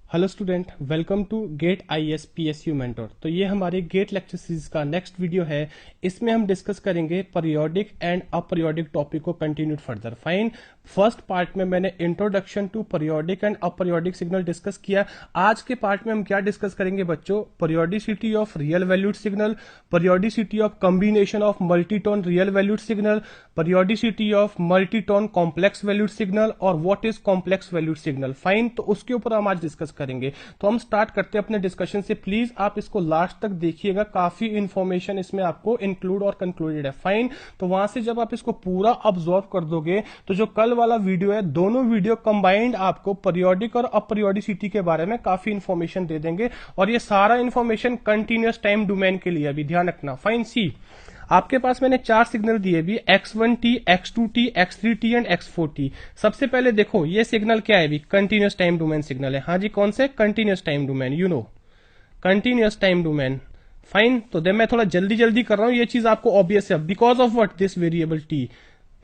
Hello student, welcome to GATE IAS PSU mentor. तो ये हमारे गेट लेक्चर सीरीज का नेक्स्ट वीडियो है। इसमें हम डिस्कस करेंगे पीरियोडिक एंड अपीरियोडिक टॉपिक को continued further. Fine, first part में मैंने introduction to periodic and aperiodic signal discuss किया। आज के पार्ट में हम क्या डिस्कस करेंगे बच्चों? Periodicity of real valued signal, periodicity of combination of multitone real valued signal, periodicity of multitone complex valued signal और what is complex valued signal. Fine, तो उसके ऊपर हम आज डिस्कस करेंगे। तो हम स्टार्ट करते हैं अपने डिस्कशन से। प्लीज आप इसको लास्ट तक देखिएगा, काफी इंफॉर्मेशन इसमें आपको इंक्लूड और कंक्लूडेड है। फाइन, तो वहां से जब आप इसको पूरा ऑब्जर्व कर दोगे तो जो कल वाला वीडियो है, दोनों वीडियो कंबाइंड आपको पीरियोडिक और अपीरियोडिसिटी के बारे में काफी इंफॉर्मेशन दे देंगे। और ये सारा इंफॉर्मेशन कंटिन्यूअस टाइम डोमेन के लिए, अभी ध्यान रखना। फाइन, सी आपके पास मैंने 4 सिग्नल दिए भी, x1t, x2t, x3t and x4t। सबसे पहले देखो ये सिग्नल क्या है भी? कंटिन्यूअस टाइम डोमेन सिग्नल है। हाँ जी, कौन से? Continuous time domain, you know, continuous time domain. Fine, तो देन मैं थोड़ा जल्दी जल्दी कर रहा हूं, ये चीज आपको ऑब्वियस है। Because of what? This variable t,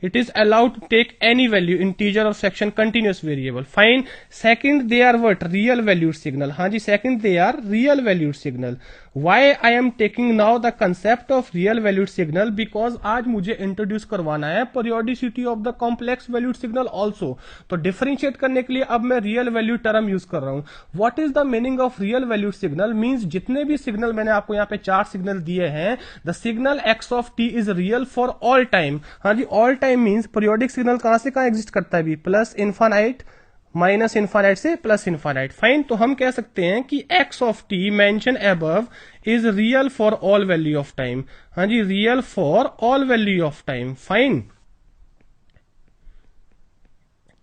it is allowed to take any value, integer or fraction, continuous variable. Fine. Second, they are what? Real valued signal. हाँ जी, second they are real valued signal. Why I am taking now the concept of real valued signal? Because आज मुझे introduce करवाना है periodicity of the complex valued signal also. तो differentiate करने के लिए अब मैं real value term use कर रहा हूँ। What is the meaning of real valued signal? Means जितने भी सिग्नल मैंने आपको यहाँ पे 4 सिग्नल दिए हैं, the signal x of t is real for all time. हाँ जी, all time means periodic signal कहां से कहां एग्जिस्ट करता है भी? प्लस इनफाइनाइट, माइनस इनफाइनाइट से प्लस इनफाइनाइट। फाइन, तो हम कह सकते हैं कि x of t mention above is real for all value of time. हाँ जी, real for all value of time. Fine,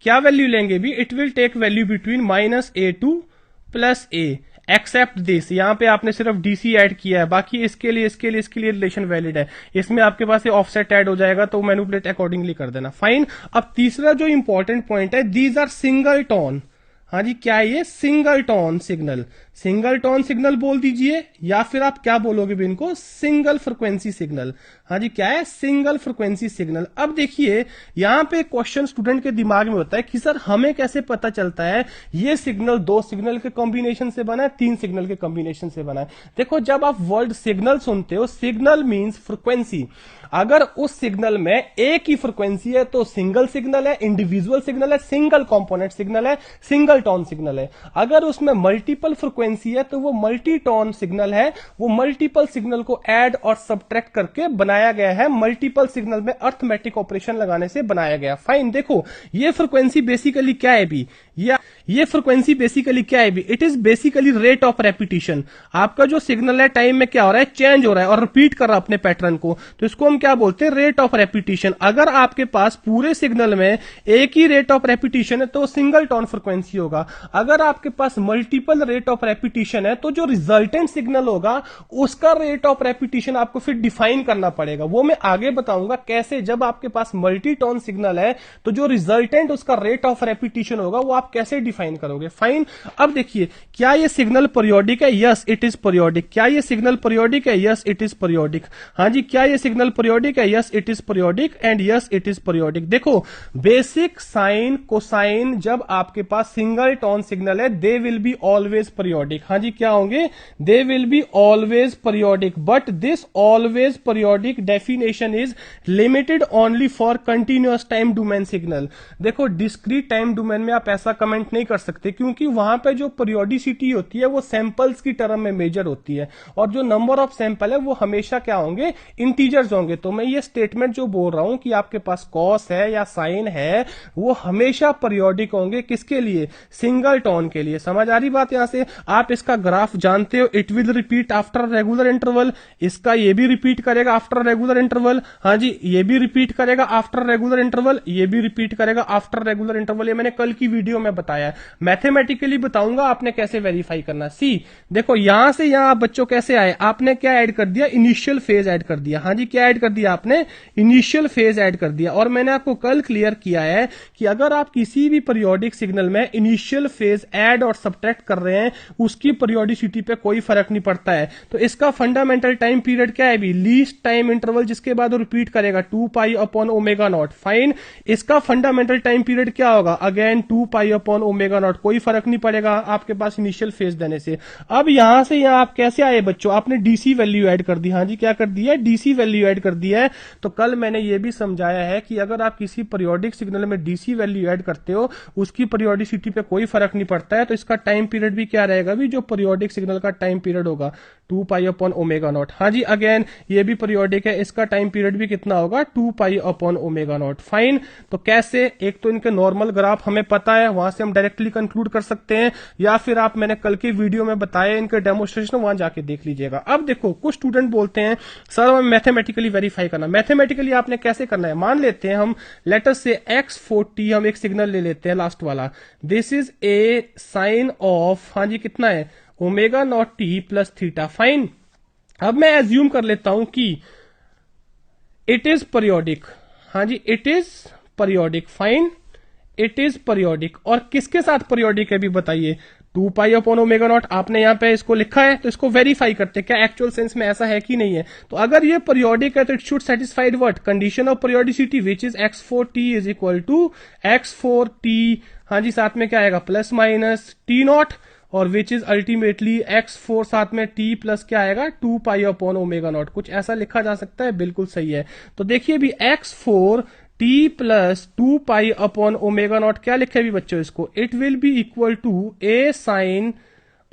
क्या वैल्यू लेंगे भी? It will take value between minus A to plus A except this. यहां पे आपने सिर्फ DC add किया है, बाकी इसके लिए रिलेशन वैलिड है। इसमें आपके पास ये ऑफसेट ऐड हो जाएगा, तो मैनिपुलेट अकॉर्डिंगली कर देना। फाइन, अब तीसरा जो इंपॉर्टेंट पॉइंट है, दीज आर सिंगल टोन। हाँ जी, क्या है ये? Single tone signal. Single tone signal बोल दीजिए, या फिर आप क्या बोलोगे भी इनको? Single frequency signal. हाँ जी, क्या है? Single frequency signal. अब देखिए यहां पे क्वेश्चन स्टूडेंट के दिमाग में होता है कि सर हमें कैसे पता चलता है ये सिग्नल 2 सिग्नल के कॉम्बिनेशन से बना है, 3 सिग्नल के कॉम्बिनेशन से बना है? देखो, जब आप वर्ड सिग्नल सुनते हो, सिग्नल मीन्स फ्रिक्वेंसी। अगर उस सिग्नल में एक ही फ्रिक्वेंसी है तो सिंगल सिग्नल है, इंडिविजुअल सिग्नल है, सिंगल कंपोनेंट सिग्नल है, सिंगल टोन सिग्नल है। अगर उसमें मल्टीपल फ्रिक्वेंसी है तो वो मल्टी टोन सिग्नल है। वो मल्टीपल सिग्नल को ऐड और सब्ट्रैक्ट करके बनाया गया है, मल्टीपल सिग्नल में अर्थमेटिक ऑपरेशन लगाने से बनाया गया। फाइन, देखो ये फ्रिक्वेंसी बेसिकली क्या है भी? ये फ्रिक्वेंसी बेसिकली क्या है भी? It is basically rate of repetition. आपका जो सिग्नल है टाइम में क्या हो रहा है? चेंज हो रहा है और रिपीट कर रहा है अपने पैटर्न को, तो इसको हम क्या बोलते हैं? Rate of repetition. अगर आपके पास पूरे सिग्नल में एक ही रेट ऑफ रेपिटेशन है तो सिंगल टोन फ्रिक्वेंसी होगा। अगर आपके पास मल्टीपल रेट ऑफ रेपिटेशन है तो जो रिजल्टेंट सिग्नल होगा उसका रेट ऑफ रेपिटेशन आपको फिर डिफाइन करना पड़ेगा। वो मैं आगे बताऊंगा कैसे। जब आपके पास मल्टी टोन सिग्नल है तो जो रिजल्टेंट उसका रेट ऑफ रेपिटेशन होगा वो आप कैसे डिफाइन करोगे। फाइन, अब देखिए, क्या ये सिग्नल पीरियोडिक है? Yes, it is periodic. क्या ये सिग्नल पीरियोडिक है? Yes, it is periodic. हाँ जी, क्या ये सिग्नल पीरियोडिक है? Yes, it is periodic and yes, it is periodic. देखो, बेसिक साइन कोसाइन जब आपके पास सिंगल टोन सिग्नल है, they will be always periodic. हाँ जी, क्या होंगे? They will be always periodic. But this always periodic definition is limited only for continuous time domain signal. देखो, discrete time domain में आप ऐसा कमेंट नहीं कर सकते, क्योंकि वहां पे जो पीरियोडिसिटी होती है वो सैंपल्स की टर्म में मेजर होती है, और जो नंबर ऑफ सैंपल है वो हमेशा क्या होंगे? इंटीजर्स होंगे। तो मैं ये स्टेटमेंट जो बोल रहा हूं कि आपके पास कॉस है या साइन है, वो हमेशा पीरियोडिक होंगे। किसके लिए? सिंगल टोन के लिए। समझ आ रही बात? यहां से आप इसका ग्राफ जानते हो, it will repeat after regular interval. इसका ये भी रिपीट करेगा आफ्टर रेगुलर इंटरवल। हाँ जी, ये भी रिपीट करेगा आफ्टर रेगुलर इंटरवल, ये भी रिपीट करेगा आफ्टर रेगुलर इंटरवल। ये मैंने कल की वीडियो में बताया है, मैथमेटिकली बताऊंगा आपने कैसे वेरीफाई करना। सी देखो, यहां से यहां बच्चों कैसे आए? आपने क्या ऐड कर दिया? इनिशियल फेज ऐड कर दिया। हाँ जी, क्या ऐड कर दिया आपने? इनिशियल फेज ऐड कर दिया। और मैंने आपको कल क्लियर किया है कि अगर आप किसी भी पीरियोडिक सिग्नल में इनिशियल इनिशियल फेज ऐड और सब्ट्रैक्ट कर रहे हैं उसकी पीरियोडिसिटी पे कोई फर्क नहीं पड़ता है। तो इसका फंडामेंटल टाइम पीरियड क्या है भी, लीस्ट टाइम इंटरवल जिसके बाद वो रिपीट करेगा 2 pi upon omega not. Fine, इसका फंडामेंटल टाइम पीरियड क्या होगा, again 2 pi upon omega not, कोई फर्क नहीं पड़ेगा आपके पास इनिशियल फेज देने से। अब यहां से यहां आप कैसे आए बच्चों, आपने डीसी वैल्यू ऐड कर दी। हाँ जी, क्या कर दिया है, डीसी वैल्यू ऐड कर दिया है। तो कल मैंने ये भी समझाया है कि अगर आप किसी पीरियोडिक सिग्नल में डीसी वैल्यू ऐड करते हो उसकी पीरियोडिसिटी पे कोई फर्क नहीं पड़ता है, तो इसका टाइम पीरियड भी क्या रहेगा भी, जो पीरियोडिक सिग्नल का टाइम पीरियड होगा 2 पाई अपॉन ओमेगा नॉट। हाँ जी, अगेन ये भी पीरियोडिक है, इसका टाइम पीरियड भी कितना होगा 2 pi upon omega not. Fine, तो कैसे, एक तो इनके नॉर्मल ग्राफ हमें पता है, वहां से हम डायरेक्टली कंक्लूड कर सकते हैं, या फिर आप मैंने कल के वीडियो में बताए इनके डेमोस्ट्रेशन, वहां जाके देख लीजिएगा। अब देखो कुछ स्टूडेंट बोलते हैं सर हमें मैथमेटिकली वेरीफाई करना। मैथमेटिकली आपने कैसे करना है, मान लेते हैं हम लेटर से x40 हम एक सिग्नल ले लेते हैं लास्ट वाला, this is a sine of, हाँ जी कितना है, omega not T plus theta. Fine, अब मैं एज्यूम कर लेता हूं कि इट इज पीरियोडिक। हाँ जी, it is periodic. Fine, it is periodic, और किसके साथ पीरियोडिक है भी बताइए, 2 पाई अपॉन ओमेगा नॉट। आपने यहां पे इसको लिखा है तो इसको वेरीफाई करते हैं क्या एक्चुअल सेंस में ऐसा है कि नहीं है। तो अगर ये पीरियोडिक है तो it should satisfied what, condition of periodicity which is x4t is equal to x4t, हाँ जी साथ में क्या आएगा प्लस माइनस t नॉट, और विच इज अल्टीमेटली x4 साथ में t प्लस क्या आएगा 2 पाई अपॉन ओमेगा नॉट। कुछ ऐसा लिखा जा सकता है, बिल्कुल सही है। तो देखिए भी x4 t plus 2 pi upon omega not क्या लिखे भी बच्चों इसको, it will be equal to a sine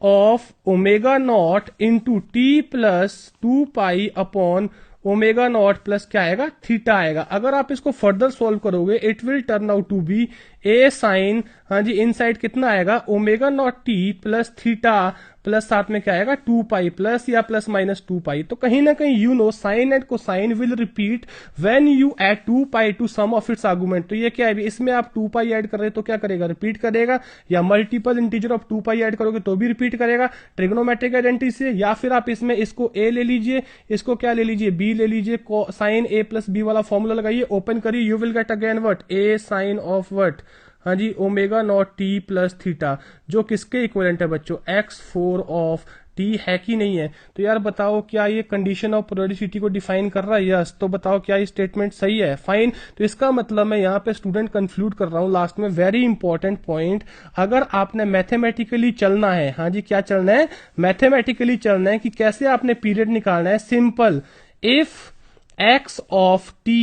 of omega not into T plus 2 pi upon omega not plus क्या आएगा थीटा आएगा। अगर आप इसको फर्दर सोल्व करोगे it will turn out to be a sine, हाँ जी इनसाइड कितना आएगा omega not T plus theta plus साथ में क्या आएगा 2 पाई प्लस या प्लस माइनस 2 पाई। तो कहीं ना कहीं you know sine and cosine will repeat when you add 2 pi to some of its argument. तो ये क्या है, इसमें आप 2 पाई ऐड कर रहे हो तो क्या करेगा, रिपीट करेगा, या multiple integer of 2 pi add करोगे तो भी रिपीट करेगा ट्रिग्नोमेट्रिक आइडेंटिटी से, या फिर आप इसमें इसको ए ले लीजिए, इसको क्या ले लीजिए बी ले लीजिए, साइन ए प्लस बी वाला फॉर्मूला लगाइए, ओपन करिए, you will get again what A sine of what, हाँ जी omega not T plus theta, जो किसके इक्विवेलेंट है बच्चों x4 ऑफ टी है कि नहीं है। तो यार बताओ क्या ये कंडीशन ऑफ पीरियोडिसिटी को डिफाइन कर रहा है, यस। तो बताओ क्या ये स्टेटमेंट सही है, फाइन। तो इसका मतलब मैं यहाँ पे स्टूडेंट कंक्लूड कर रहा हूं लास्ट में, वेरी इंपॉर्टेंट पॉइंट, अगर आपने मैथमेटिकली चलना है, हाँ जी क्या चलना है, मैथमेटिकली चलना है कि कैसे आपने पीरियड निकालना है, simple, if x of t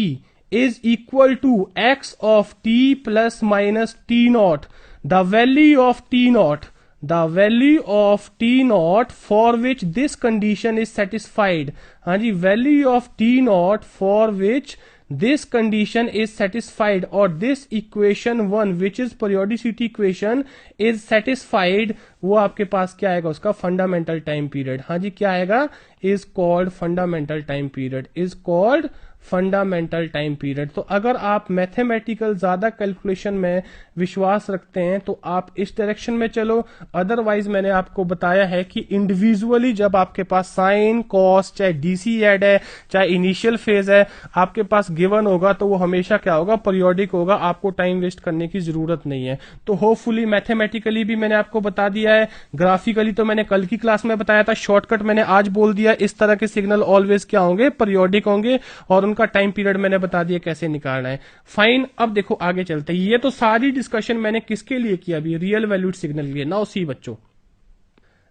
is equal to x of t plus minus t naught, the value of t naught, the value of t naught for which this condition is satisfied, हाँ जी value of t naught for which this condition is satisfied, or this equation 1 which is periodicity equation is satisfied, वो आपके पास क्या आएगा उसका fundamental time period, हाँ जी क्या आएगा, is called fundamental time period, is called fundamental time period. तो अगर आप मैथमेटिकल ज्यादा कैलकुलेशन में विश्वास रखते हैं तो आप इस डायरेक्शन में चलो, अदरवाइज मैंने आपको बताया है कि इंडिविजुअली जब आपके पास साइन कॉस चाहे डीसी ऐड है चाहे इनिशियल फेज है आपके पास गिवन होगा तो वो हमेशा क्या होगा पीरियोडिक होगा, आपको टाइम वेस्ट करने की जरूरत नहीं है। तो होपफुली मैथमेटिकली भी मैंने आपको बता दिया है, ग्राफिकली तो मैंने कल की क्लास में बताया था, शॉर्टकट मैंने आज बोल दिया, इस तरह के सिग्नल ऑलवेज क्या होंगे पीरियोडिक होंगे, और का टाइम पीरियड मैंने बता दिया कैसे निकालना है। फाइन, अब देखो आगे चलते हैं, ये तो सारी डिस्कशन मैंने किसके लिए किया अभी, रियल वैल्यूड सिग्नल लिए। नाउ सी बच्चों,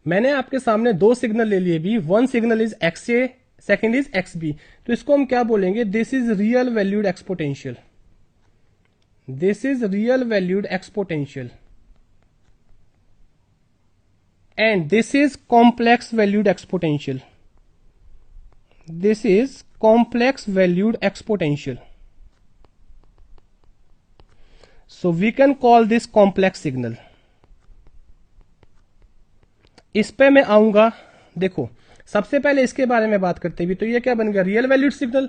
मैंने आपके सामने दो सिग्नल ले लिए भी, one signal is x A, second is x B. तो इसको हम क्या बोलेंगे, this is real valued exponential, this is real valued exponential, and this is complex valued exponential, this is complex valued exponential, so we can call this complex signal। इस पे मैं आऊंगा, देखो सबसे पहले इसके बारे में बात करते भी, तो ये क्या बन गया रियल वैल्यूड सिग्नल।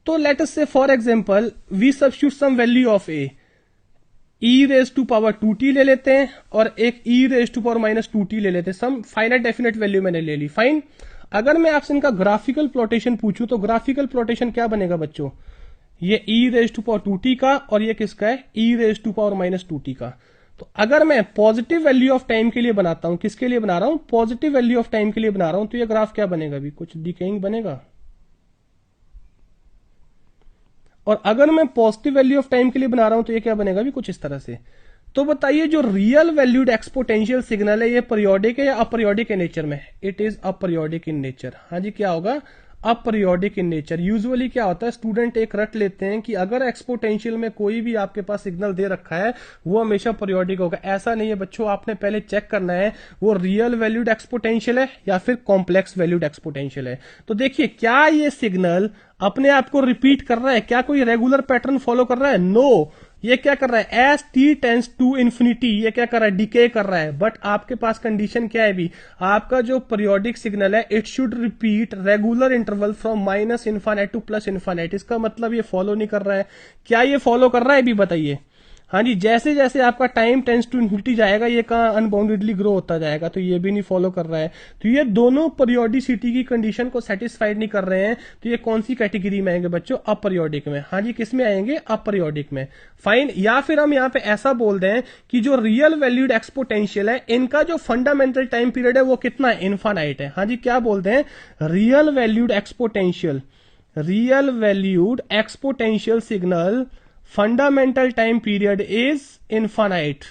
तो let us say for example we substitute some value of a, e raise to power 2t ले लेते हैं और एक e raise to power minus 2t ले लेते हैं, सम फाइनाइट डेफिनेट वैल्यू मैंने ले ली। फाइन, अगर मैं आपसे इनका ग्राफिकल प्लॉटेशन पूछूं तो ग्राफिकल प्लॉटेशन क्या बनेगा बच्चों, ये e raise to power 2t का और ये किसका है e raise to power minus 2t का। तो अगर मैं पॉजिटिव वैल्यू ऑफ टाइम के लिए बनाता हूं, किसके लिए बना रहा हूं, पॉजिटिव वैल्यू ऑफ टाइम के लिए बना रहा हूं, तो ये ग्राफ क्या बनेगा, भी कुछ डिकेइंग बनेगा। और अगर मैं पॉजिटिव वैल्यू ऑफ टाइम के लिए बना रहा हूं तो ये क्या बनेगा, भी कुछ इस तरह से। तो बताइए जो रियल वैल्यूड एक्सपोटेंशियल सिग्नल है ये पीरियोडिक है या अपरियोडिक है नेचर में, it is aperiodic in nature. हाँ जी, क्या होगा, अपरियोडिक इन नेचर। यूजुअली क्या होता है, स्टूडेंट एक रट लेते हैं कि अगर एक्सपोटेंशियल में कोई भी आपके पास सिग्नल दे रखा है वो हमेशा पीरियोडिक होगा। ऐसा नहीं है बच्चों, आपने पहले चेक करना है वो रियल वैल्यूड एक्सपोटेंशियल है या फिर कॉम्प्लेक्स वैल्यूड एक्सपोटेंशियल है। तो देखिए क्या ये सिग्नल अपने आप को रिपीट कर रहा है, क्या कोई रेगुलर पैटर्न फॉलो कर रहा है, नो। ये क्या कर रहा है, as t tends to infinity, ये क्या कर रहा है, डिके कर रहा है। बट आपके पास कंडीशन क्या है, भी आपका जो पीरियोडिक सिग्नल है it should repeat regular interval from minus infinite two plus infinite. इसका मतलब ये फॉलो नहीं कर रहा है। क्या ये फॉलो कर रहा है, भी बताइए। हाँ जी, जैसे जैसे आपका टाइम टेंस टू इन्फिनिटी जाएगा ये कहाँ अनबाउंडेडली ग्रो होता जाएगा, तो ये भी नहीं फॉलो कर रहा है। तो ये दोनों पीरियोडिसिटी की कंडीशन को सेटिस्फाइड नहीं कर रहे हैं। तो ये कौन सी कैटेगरी में आएंगे बच्चों, अपरियोडिक में। हाँ जी, किस में आएंगे, अपरियोडिक में। फाइन। या फिर हम यहाँ पे ऐसा बोल दें कि जो रियल वैल्यूड एक्सपोटेंशियल है इनका जो फंडामेंटल टाइम पीरियड है वो कितना है, इन्फानाइट है। हाँ जी, क्या बोलते हैं, real valued exponential, real valued exponential signal fundamental time period is infinite।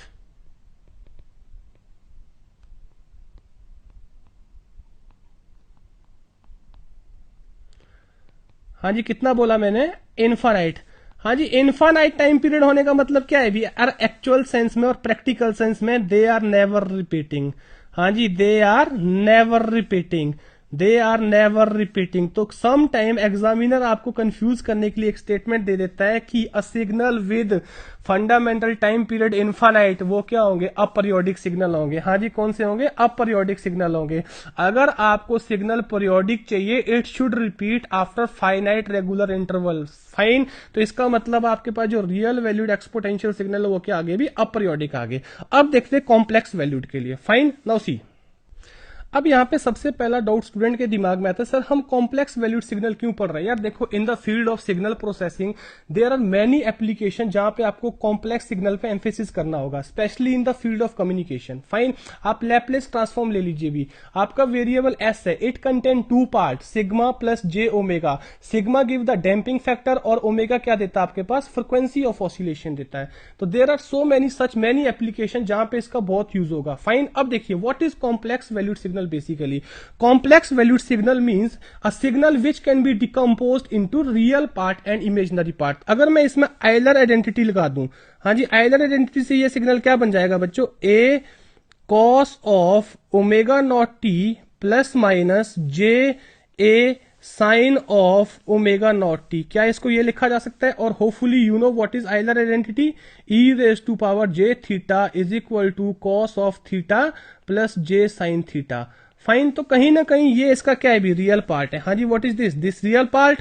हाँ जी, कितना बोला मैंने, इन्फानाइट। हाँ जी, इन्फानाइट टाइम पीरियड होने का मतलब क्या है, भी आर एक्चुअल सेंस में और प्रैक्टिकल सेंस में दे आर नेवर रिपीटिंग। हाँ जी, they are never repeating, they are never repeating. तो सम टाइम एग्जामिनर आपको कंफ्यूज करने के लिए एक स्टेटमेंट दे देता है कि a signal with fundamental time period infinite वो क्या होंगे, अपरियोडिक सिग्नल होंगे। हाँ जी, कौन से होंगे, अपरियोडिक सिग्नल होंगे। अगर आपको सिग्नल पीरियोडिक चाहिए it should repeat after finite regular interval. Fine. तो इसका मतलब आपके पास जो रियल वैल्यूड एक्सपोटेंशियल सिग्नल है वो क्या आगे, भी अपरियोडिक आगे। अब देखते हैं कॉम्प्लेक्स वैल्यूड के लिए। Fine, now see. अब यहाँ पे सबसे पहला डाउट स्टूडेंट के दिमाग में आता है, सर हम कॉम्प्लेक्स वैल्यूड सिग्नल क्यों पढ़ रहे हैं। यार देखो, in the field of signal processing there are many application जहां पे आपको कॉम्प्लेक्स सिग्नल पे एम्फेसिस करना होगा, specially in the field of communication. Fine. आप लैपलेस ट्रांसफॉर्म ले लीजिए, भी आपका वेरिएबल एस है, it contain two part, sigma plus j omega. Sigma give the damping factor और ओमेगा क्या देता है आपके पास, फ्रिक्वेंसी ऑफ ऑसिलेशन देता है। तो there are so many such many application जहां पे इसका बहुत यूज होगा। फाइन। अब देखिए what is complex valued signal. Basically, complex valued signal means a signal which can be decomposed into real part and imaginary part। अगर मैं इसमें आइलर आइडेंटिटी लगा दूं, हाँ जी, आइलर आइडेंटिटी से ये सिग्नल क्या बन जाएगा बच्चों, a cos of omega not T plus minus j a sine of omega not t. क्या इसको ये लिखा जा सकता है, और hopefully you know what is Euler identity, e raise to power j theta is equal to cos of theta plus j sine theta. Fine. तो कहीं ना कहीं ये इसका क्या है, भी रियल पार्ट है। हाँ जी, what is this real part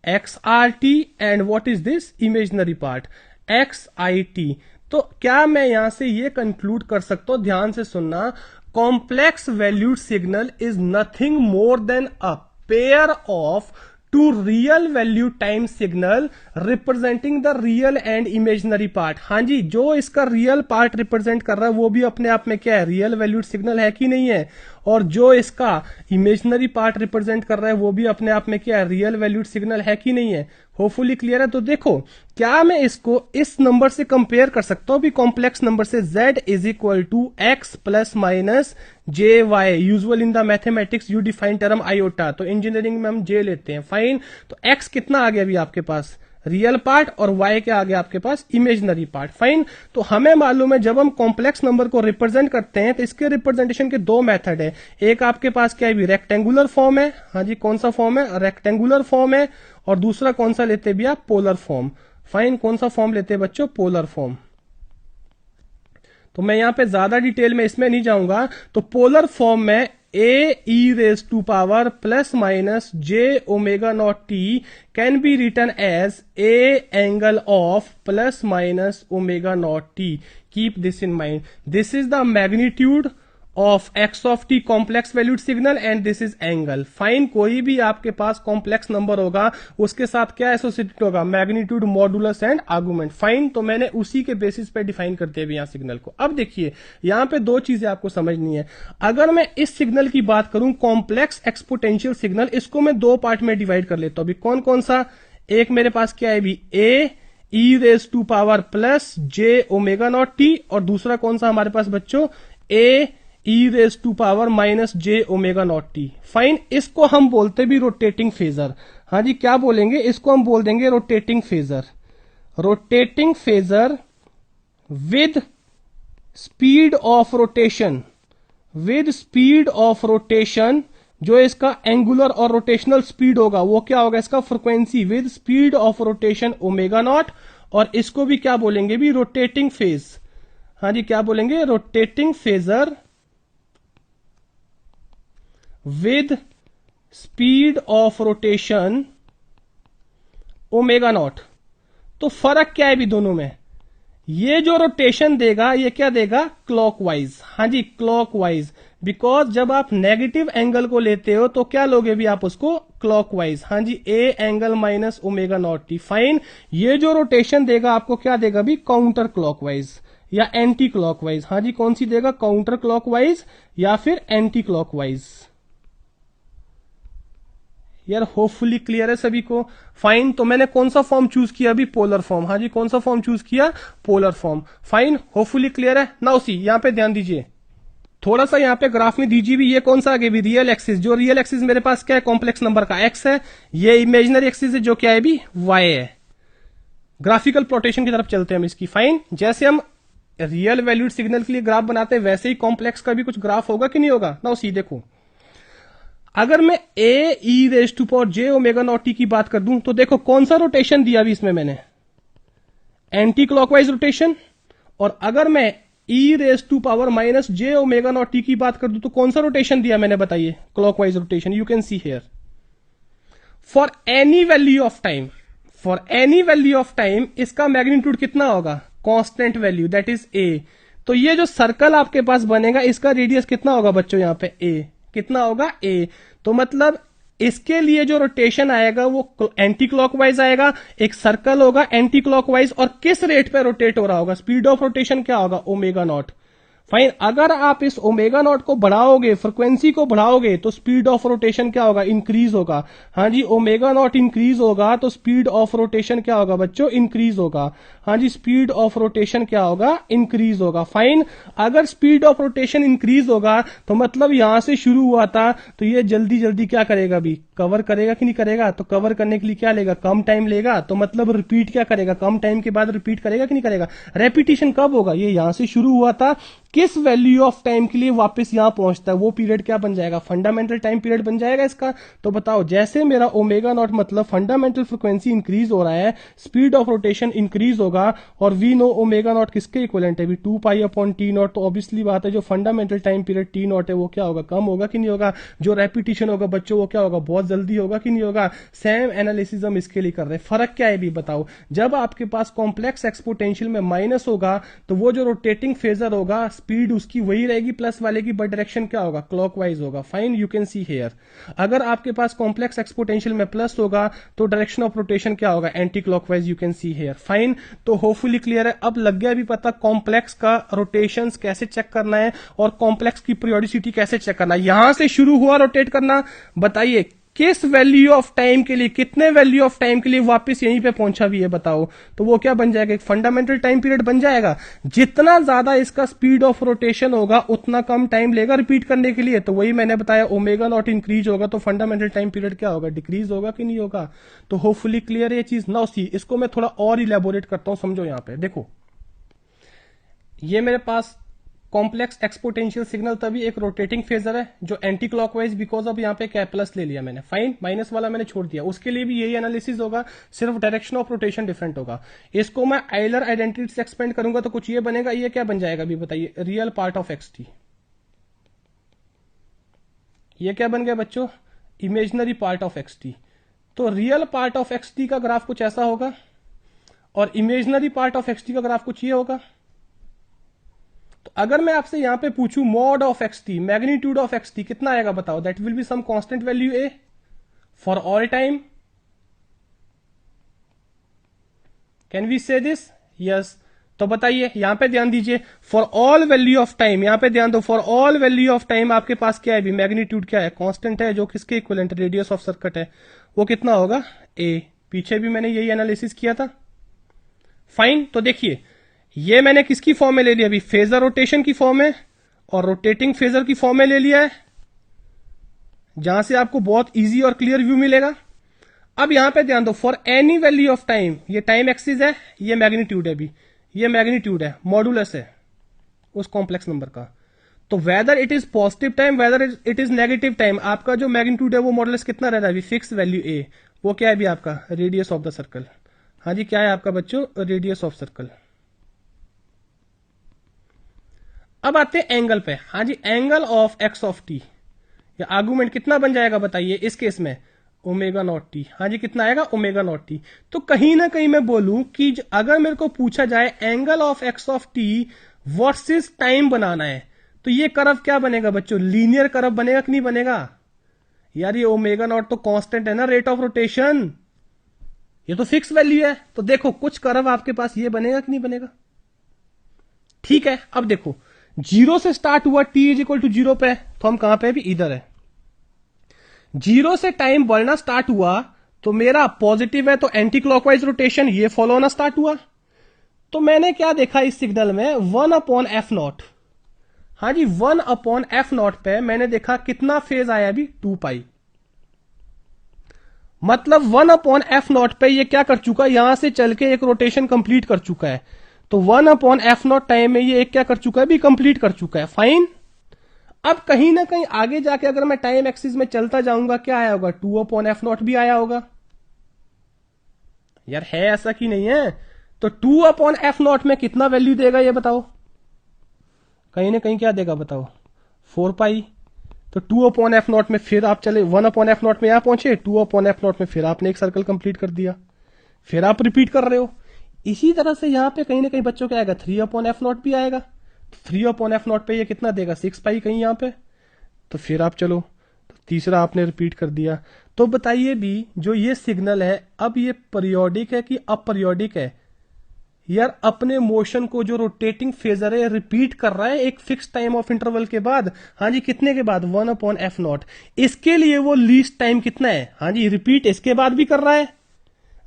x r t, and what is this imaginary part x i t. तो क्या मैं यहां से ये कंक्लूड कर सकता हूं, ध्यान से सुनना, complex valued signal is nothing more than a pair of two real value time signal representing the real and imaginary part. हाँ जी, जो इसका रियल पार्ट रिप्रेजेंट कर रहा है वो भी अपने आप में क्या है, रियल वैल्यूड सिग्नल है कि नहीं है, और जो इसका इमेजिनरी पार्ट रिप्रेजेंट कर रहा है वो भी अपने आप में क्या है, रियल वैल्यूड सिग्नल है कि नहीं है। होपफुली क्लियर है। तो देखो, क्या मैं इसको इस नंबर से कंपेयर कर सकता हूं भी, कॉम्प्लेक्स नंबर से, z is equal to x plus minus j y. Usual in the mathematics you define term iota, तो इंजीनियरिंग में हम जे लेते हैं। फाइन। तो x कितना आ गया अभी आपके पास, रियल पार्ट, और y क्या आ गया आपके पास, इमेजिनरी पार्ट। फाइन। तो हमें मालूम है जब हम कॉम्प्लेक्स नंबर को रिप्रेजेंट करते हैं तो इसके रिप्रेजेंटेशन के दो मेथड है। एक आपके पास क्या है, रेक्टेंगुलर फॉर्म है। हाँ जी, कौन सा फॉर्म है, रेक्टेंगुलर फॉर्म है। और दूसरा कौन सा लेते हैं भी आप, पोलर फॉर्म। फाइन। कौन सा फॉर्म लेते हैं बच्चों, पोलर फॉर्म। तो मैं यहां पे ज्यादा डिटेल में इसमें नहीं जाऊंगा। तो पोलर फॉर्म में A e raise to power plus minus j omega not t can be written as A angle of plus minus omega not t. Keep this in mind, this is the magnitude of x of t complex valued signal and this is angle. Fine, कोई भी आपके पास complex number होगा उसके साथ क्या associated होगा, magnitude, modulus and argument. Fine, तो मैंने उसी के बेसिस पे डिफाइन करते हुए यहां सिग्नल को। अब देखिए यहां पे दो चीजें आपको समझनी है। अगर मैं इस सिग्नल की बात करूं कॉम्प्लेक्स एक्सपोनेंशियल सिग्नल, इसको मैं दो पार्ट में डिवाइड कर लेता हूं। अभी कौन कौन सा, एक मेरे पास क्या है अभी A e raise to power plus j omega not t, और दूसरा कौन सा हमारे पास बच्चों, A e raise to power minus j omega not t. Fine, इसको हम बोलते भी रोटेटिंग फेजर। हाँ जी, क्या बोलेंगे इसको, हम बोल देंगे rotating phasor. Rotating phasor with speed of rotation, with speed of rotation, जो इसका एंगुलर और रोटेशनल स्पीड होगा वो क्या होगा, इसका frequency with speed of rotation omega naught. और इसको भी क्या बोलेंगे भी, रोटेटिंग फेज। हाँ जी, क्या बोलेंगे, rotating phasor with speed of rotation omega naught. तो फर्क क्या है भी दोनों में, ये जो रोटेशन देगा ये क्या देगा, क्लॉकवाइज। हाँ जी, क्लॉकवाइज, बिकॉज जब आप नेगेटिव एंगल को लेते हो तो क्या लोगे भी आप उसको, क्लॉकवाइज। हाँ जी, A angle minus omega not t. Fine, ये जो रोटेशन देगा आपको क्या देगा भी, काउंटर क्लॉकवाइज या एंटी क्लॉकवाइज। हाँ जी, कौन सी देगा, काउंटर क्लॉकवाइज या फिर एंटी क्लॉकवाइज। यार होपफुली क्लियर है सभी को। फाइन, तो मैंने कौन सा फॉर्म चूज किया अभी, पोलर फॉर्म। हाँ जी, कौन सा फॉर्म चूज किया, polar form. Fine, hopefully clear है। नाउ सी, यहां पे ध्यान दीजिए, थोड़ा सा यहां पे ग्राफ में दीजिए भी, ये कौन सा आगे भी, रियल एक्सिस। जो रियल एक्सिस मेरे पास क्या है, कॉम्प्लेक्स नंबर का एक्स है। ये इमेजिनरी एक्सिस है जो क्या है भी, वाई है। ग्राफिकल प्लॉटेशन की तरफ चलते हैं हम इसकी। फाइन, जैसे हम रियल वैल्यूड सिग्नल के लिए ग्राफ बनाते हैं वैसे ही कॉम्प्लेक्स का भी कुछ ग्राफ होगा कि नहीं होगा। नाउ सी देखो, अगर मैं A e raise to power j omega not t की बात कर दूं तो देखो कौन सा रोटेशन दिया भी इसमें मैंने, एंटी क्लॉकवाइज रोटेशन। और अगर मैं e raise to power minus j omega not t की बात कर दूं तो कौन सा रोटेशन दिया मैंने, बताइए, clockwise rotation. You can see here, for any value of time, for any value of time इसका मैग्नीट्यूड कितना होगा, constant value, that is a. तो ये जो सर्कल आपके पास बनेगा इसका रेडियस कितना होगा बच्चों, यहां पे ए कितना होगा, ए। तो मतलब इसके लिए जो रोटेशन आएगा वो एंटी क्लॉकवाइज आएगा, एक सर्कल होगा एंटी क्लॉकवाइज, और किस रेट पे रोटेट हो रहा होगा, स्पीड ऑफ रोटेशन क्या होगा, ओमेगा नॉट। फाइन, अगर आप इस ओमेगा नॉट को बढ़ाओगे, फ्रिक्वेंसी को बढ़ाओगे तो स्पीड ऑफ रोटेशन क्या होगा, इंक्रीज होगा। हाँ जी, ओमेगा नॉट इंक्रीज होगा तो स्पीड ऑफ रोटेशन क्या होगा बच्चों, इंक्रीज होगा। हाँ जी, स्पीड ऑफ रोटेशन क्या होगा, इंक्रीज होगा। फाइन, अगर स्पीड ऑफ रोटेशन इंक्रीज होगा तो मतलब यहां से शुरू हुआ था तो ये जल्दी जल्दी क्या करेगा भी, कवर करेगा कि नहीं करेगा। तो कवर करने के लिए क्या लेगा, कम टाइम लेगा। तो मतलब रिपीट क्या करेगा, कम टाइम के बाद रिपीट करेगा कि नहीं करेगा। रेपिटेशन कब होगा, ये यहां से शुरू हुआ था, किस वैल्यू ऑफ टाइम के लिए वापस यहां पहुंचता है, वो पीरियड क्या बन जाएगा, फंडामेंटल टाइम पीरियड बन जाएगा इसका। तो बताओ, जैसे मेरा ओमेगा नॉट मतलब फंडामेंटल फ्रीक्वेंसी इंक्रीज हो रहा है, स्पीड ऑफ रोटेशन इंक्रीज होगा। और वी नो ओमेगा नॉट किसके इक्विवेलेंट है, 2 पाई अपॉन टी नॉट। तो ऑब्वियसली बात है जो fundamental time period t naught है वो क्या होगा, कम होगा कि नहीं होगा। जो रेपिटेशन होगा बच्चों वो क्या होगा, बहुत जल्दी होगा कि नहीं होगा। सेम एनालिसिस हम इसके लिए कर रहे हैं। फर्क क्या है भी बताओ, जब आपके पास कॉम्प्लेक्स एक्सपोनेंशियल में माइनस होगा तो वो जो रोटेटिंग फेजर होगा स्पीड उसकी वही रहेगी, प्लस वाले की बट डायरेक्शन क्या होगा, क्लॉकवाइज होगा। Fine, you can see here. अगर आपके पास कॉम्प्लेक्स एक्सपोनेंशियल में प्लस होगा तो डायरेक्शन ऑफ रोटेशन क्या होगा, anti clockwise. You can see here. Fine, तो होपफुली क्लियर है। अब लग गया भी पता कॉम्प्लेक्स का रोटेशन कैसे चेक करना है और कॉम्प्लेक्स की पीरियोडिसिटी कैसे चेक करना है। यहां से शुरू हुआ रोटेट करना, बताइए किस वैल्यू ऑफ टाइम के लिए, कितने वैल्यू ऑफ टाइम के लिए वापस यहीं पे पहुंचा भी है बताओ। तो वो क्या बन जाएगा, एक फंडामेंटल टाइम पीरियड बन जाएगा। जितना ज्यादा इसका स्पीड ऑफ रोटेशन होगा उतना कम टाइम लेगा रिपीट करने के लिए। तो वही मैंने बताया, ओमेगा नॉट इंक्रीज होगा तो फंडामेंटल टाइम पीरियड क्या होगा, डिक्रीज होगा कि नहीं होगा। तो होपफुली क्लियर है ये चीज। नाउ सी, इसको मैं थोड़ा और इलेबोरेट करता हूं, समझो। यहां पे देखो, ये मेरे पास कॉम्प्लेक्स एक्सपोनेंशियल सिग्नल तभी एक रोटेटिंग फेजर है जो एंटी क्लॉकवाइज, बिकॉज अब यहां पे क्या प्लस ले लिया मैंने। फाइन, माइनस वाला मैंने छोड़ दिया। उसके लिए भी यही एनालिसिस होगा, सिर्फ डायरेक्शन ऑफ रोटेशन डिफरेंट होगा। इसको मैं आइलर आइडेंटिटी से एक्सपेंड करूंगा तो कुछ ये बनेगा। ये क्या बन जाएगा अभी बताइए, real part of x t. ये क्या बन गया बच्चों, imaginary part of x t. तो real part of x t का ग्राफ कुछ ऐसा होगा और imaginary part of x t का ग्राफ कुछ ये होगा। तो अगर मैं आपसे यहां पे पूछूं mod of x t, magnitude of x t कितना आएगा बताओ? That will be some constant value a for all time. Can we say this? Yes. तो बताइए, यहां पे ध्यान दीजिए, for all value of time, यहां पे ध्यान दो, for all value of time आपके पास क्या है भी? मैग्नीट्यूड क्या है? कांस्टेंट है, जो किसके इक्विवेलेंट रेडियस ऑफ सर्किट है, वो कितना होगा? ए। पीछे भी मैंने यही एनालिसिस किया था। फाइन। तो देखिए, ये मैंने किसकी फॉर्म में ले लिया अभी? फेजर रोटेशन की फॉर्म में और रोटेटिंग फेजर की फॉर्म में ले लिया है, जहां से आपको बहुत इजी और क्लियर व्यू मिलेगा। अब यहां पे ध्यान दो, for any value of time, ये टाइम एक्सिस है, ये मैग्नीट्यूड है भी, ये मैग्नीट्यूड है, मॉडुलस है उस कॉम्प्लेक्स नंबर का। तो whether it is positive time, whether it is negative time, आपका जो मैग्नीट्यूड है वो मॉडुलस कितना रहता है अभी? Fix value A. वो क्या है भी आपका? Radius of the circle. हाँ जी, क्या है आपका बच्चों? Radius of circle. अब आते हैं एंगल पे। हाँ जी, angle of x of t या आर्गुमेंट कितना बन जाएगा बताइए इस केस में? Omega not t. हाँ जी, कितना आएगा? Omega not t. तो कहीं ना कहीं मैं बोलूं कि अगर मेरे को पूछा जाए angle of x of t versus time बनाना है, तो ये कर्व क्या बनेगा बच्चों? लीनियर कर्व बनेगा कि नहीं बनेगा? यार ये ओमेगा नॉट तो कांस्टेंट है ना, रेट ऑफ रोटेशन, ये तो फिक्स वैल्यू है। तो देखो कुछ कर्व आपके पास ये बनेगा कि नहीं बनेगा? ठीक है। अब देखो, जीरो से स्टार्ट हुआ, t is equal to zero पे, तो हम कहां पे भी? इधर है। जीरो से टाइम बढ़ना स्टार्ट हुआ तो मेरा पॉजिटिव है, तो एंटी क्लॉकवाइज रोटेशन ये फॉलो होना स्टार्ट हुआ। तो मैंने क्या देखा इस सिग्नल में? 1/f0। हाँ जी, 1/f0 पे मैंने देखा कितना फेज आया अभी? 2 पाई। मतलब 1/f0 पे ये क्या कर चुका? यहां से चल के एक रोटेशन कंप्लीट कर चुका है। तो 1/f0 टाइम में ये एक क्या कर चुका है? भी कंप्लीट कर चुका है। फाइन। अब कहीं ना कहीं आगे जाके अगर मैं टाइम एक्सिस में चलता जाऊंगा, क्या आया होगा? 2/f0 भी आया होगा। यार है ऐसा कि नहीं है? तो 2/f0 में कितना वैल्यू देगा ये बताओ? कहीं ना कहीं क्या देगा बताओ? 4 पाई। तो 2/f0 में फिर आप चले, 1/f0 में यहां पहुंचे, 2/f0 में फिर आपने एक सर्कल कंप्लीट कर दिया, फिर आप रिपीट कर रहे हो। इसी तरह से यहां पे कहीं ना कहीं बच्चों क्या आएगा? 3/f0 भी आएगा। 3/f0 पे ये कितना देगा? 6 पाई कहीं यहां पे। तो फिर आप चलो, तो तीसरा आपने रिपीट कर दिया। तो बताइए भी, जो ये सिग्नल है अब ये पीरियोडिक है कि अपरियोडिक है? यार अपने मोशन को जो रोटेटिंग फेजर है रिपीट कर रहा है एक फिक्स टाइम ऑफ इंटरवल के बाद। हाँ जी, कितने के बाद? 1/f0। इसके लिए वो लीस्ट टाइम कितना है? हाँ जी, रिपीट इसके बाद भी कर रहा है,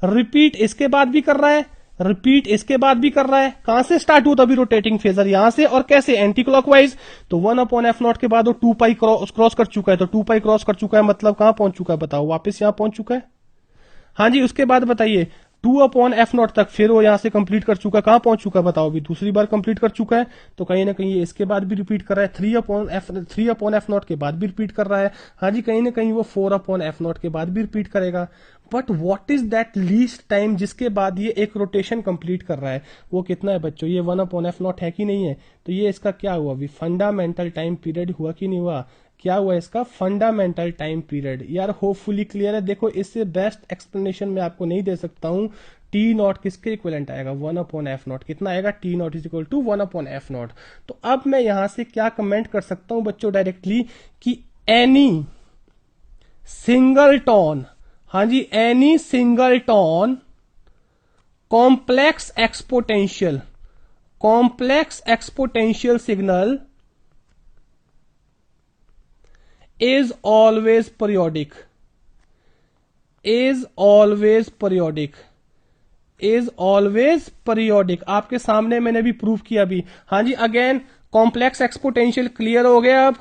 रिपीट इसके बाद भी कर रहा है, रिपीट इसके बाद भी कर रहा है। कहां से स्टार्ट हुआ तभी रोटेटिंग फेजर? यहां से। और कैसे? Anti clockwise. तो 1/f0 के बाद वो 2 पाई क्रॉस कर चुका है। तो 2 पाई क्रॉस कर चुका है मतलब कहां पहुंच चुका है बताओ? वापस यहां पहुंच चुका है। हाँ जी, उसके बाद बताइए 2/f0 तक फिर वो यहां से कंप्लीट कर चुका है। कहां पहुंच चुका है बताओ? अभी दूसरी बार कंप्लीट कर चुका है। तो कहीं ना कहीं ये इसके बाद भी रिपीट कर रहा है, 3/f0 के बाद भी रिपीट कर रहा है। हाँ जी, कहीं ना कहीं वो 4/f0 के बाद भी रिपीट करेगा। But what is that least time जिसके बाद ये एक रोटेशन कंप्लीट कर रहा है? वो कितना है बच्चों? ये 1/f0 है कि नहीं है? तो ये इसका क्या हुआ अभी? फंडामेंटल टाइम पीरियड हुआ कि नहीं हुआ? क्या हुआ इसका? Fundamental time period. यार होपफुली क्लियर है। देखो इससे बेस्ट एक्सप्लेनेशन मैं आपको नहीं दे सकता हूं। टी नॉट किसके इक्विवेलेंट आएगा? 1/f0। कितना आएगा? T naught is equal to 1/f0। तो अब मैं यहां से क्या कमेंट कर सकता हूं बच्चों डायरेक्टली कि एनी सिंगल टोन, हाँ जी, any single tone complex exponential signal is always periodic, is always periodic, is always periodic। आपके सामने मैंने भी प्रूफ किया अभी। हाँ जी, अगेन कॉम्प्लेक्स एक्सपोटेंशियल क्लियर हो गया अब।